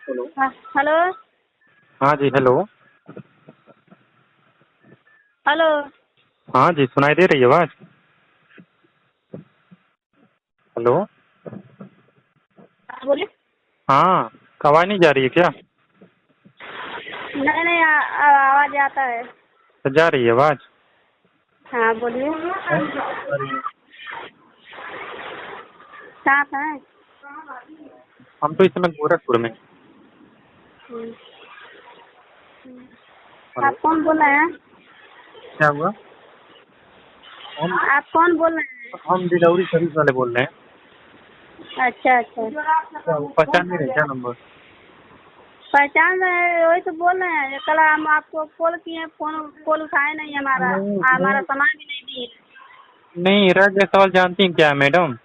Hello. हाँ, hello. हाँ जी, hello. Hello. हाँ जी, सुनाई दे रही है आवाज़? हेलो। हाँ, बोलिए। हाँ, आवाज़ नहीं जा रही है क्या? नहीं नहीं, आवाज आता है। तो जा रही है आवाज़? हाँ, बोलिए। हैं? जा रही है। साफ है। हम तो इस समय गोरखपुर में। हम्म, हम्म। हेलो। आप कौन बोल रहे हैं? क्या हुआ? हम आप कौन बोल रहे हम डिलीवरी सर्विस वाले बोल रहे हैं। हैं? अच्छा अच्छा। क्या हुआ, पहचान नहीं रहे क्या नंबर? पहचान रहे हैं, वही तो बोल रहे हैं। कल हम आपको कॉल किए, फोन कॉल उठाए नहीं हमारा। नहीं हमारा नहीं सामान भी नहीं दिए। नहीं, रह गया सवाल जानती हैं क्या है मैडम?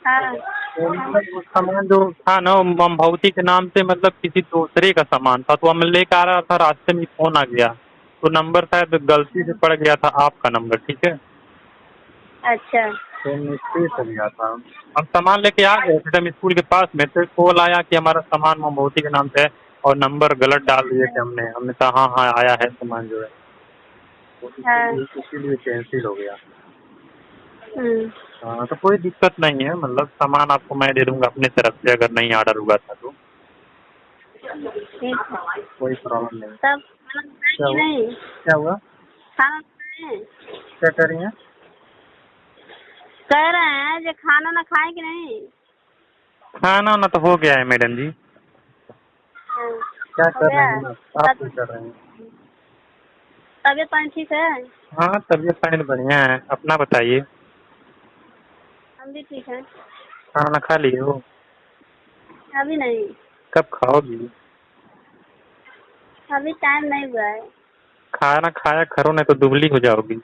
हाँ। तो मतलब वो सामान जो था ना, वो ममभवती के नाम से मतलब किसी दूसरे का सामान था, तो हम लेकर आ रहा था, रास्ते में फोन आ गया, तो नंबर शायद गलती से पड़ गया था आपका नंबर, ठीक है? अच्छा। तो मिस्टेक हो गया था। हम सामान लेके आ गए थे, हम स्कूल के पास में थे, कॉल आया कि हमारा सामान ममभवती के नाम से है और नंबर गलत डाल दिए थे हमने। हमने कहा हाँ हाँ आया है सामान जो है, तो हाँ। इसीलिए कैंसिल हो गया। हम्म। हाँ, तो कोई दिक्कत नहीं है, मतलब सामान आपको मैं दे दूंगा अपने तरफ से, अगर नहीं ऑर्डर हुआ था तो ठीक है। कोई प्रॉब्लम नहीं। तब खाना खाए क्या कि हुआ? नहीं? क्या हुआ? खाना खाए? क्या कर रही हैं? कह रहे हैं जो खाना ना खाए कि नहीं? खाना वाना तो हो गया है मैडम जी। हाँ, क्या हो कर गया रहे है। हैं आप क्या कर रहे हैं? तबीयत पानी ठीक है? हाँ, तबीयत पानी बढ़िया है, अपना बताइए। हम भी ठीक हैं। खाना खा लिए हो? अभी नहीं। कब खाओगी? अभी टाइम नहीं हुआ है। खाना खाया करो, नहीं तो दुबली हो जाओगी।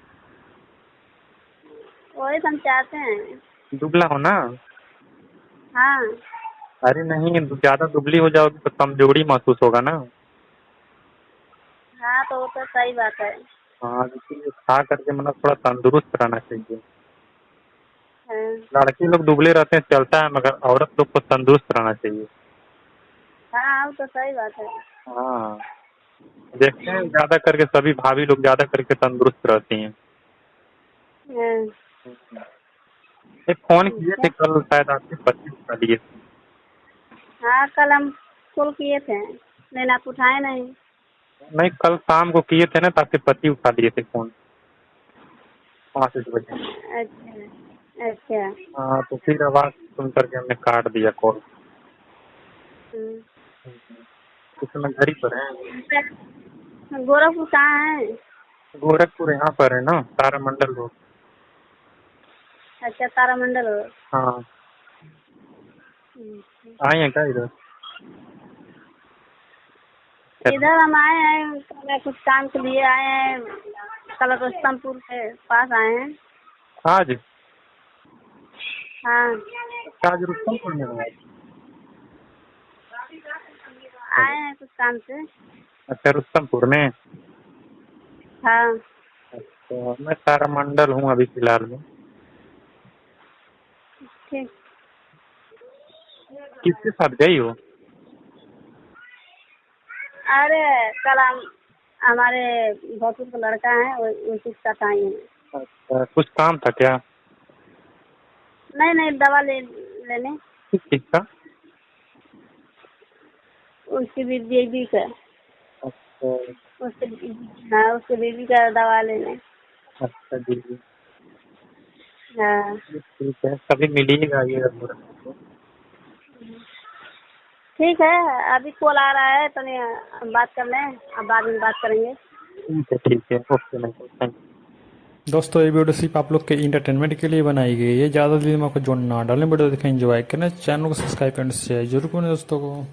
वही तो हम चाहते हैं। दुबला हो ना? हाँ। अरे नहीं, ज्यादा दुबली हो जाओगी तो कमजोरी महसूस होगा ना। हाँ, तो वो तो सही बात है। हाँ, इसीलिए खा करके मतलब थोड़ा तंदुरुस्त रहना चाहिए। हाँ। लड़के लोग दुबले रहते हैं चलता है, मगर औरत लोग को तंदुरुस्त रहना चाहिए। हाँ, वो तो सही बात है। हाँ, देखते हैं ज्यादा करके सभी भाभी लोग ज्यादा करके तंदुरुस्त रहती हैं। हाँ। एक फोन ठीक किए है। थे कल, शायद आपके पति उठा लिए थे। हाँ, कल हम कॉल किए थे लेकिन आप उठाए नहीं। नहीं, कल शाम को किए थे ना, तो आपके पति उठा लिए थे फोन 5 बजे। अच्छा अच्छा। हाँ, तो फिर आवाज सुन करके हमने काट दिया कॉल। हम्म। इस समय घर ही पर है। गोरखपुर कहाँ है? गोरखपुर यहाँ पर है ना, तारामंडल रोड। अच्छा, तारामंडल हो। हाँ, हम्म। आए हैं क्या इधर? इधर हम आए हैं, कल कुछ काम के लिए आए हैं। कल रुस्तमपुर के पास आए हैं। आज? हाँ। आज रुस्तमपुर में है? आए हैं कुछ काम से। अच्छा, रुस्तमपुर में। हाँ। अच्छा, मैं तारामंडल हूँ अभी फिलहाल में। ठीक। किसके साथ गई हो? अरे कल हम हमारे भोजपुर का लड़का है, उसी के साथ आए हैं। अच्छा, कुछ काम था क्या? नहीं नहीं, दवा लेने। किस चीज का? उसकी बेबी का। अच्छा। उसके हाँ, उसके बेबी का दवा लेने। अच्छा जी जी। हाँ। ठीक है, कभी मिलिएगा आइएगा गोरखपुर। ठीक है। अभी कॉल आ रहा है तो नहीं, हम बात कर लें, अब बाद में बात करेंगे। ठीक है, ओके मैम, थैंक यू। दोस्तों ये वीडियो सिर्फ आप लोग के इंटरटेनमेंट के लिए बनाई गई है। ज़्यादा दिमाग को जो ना डालें, वीडियो देखें, एंजॉय करें, चैनल को सब्सक्राइब करने से जरूर करें दोस्तों को।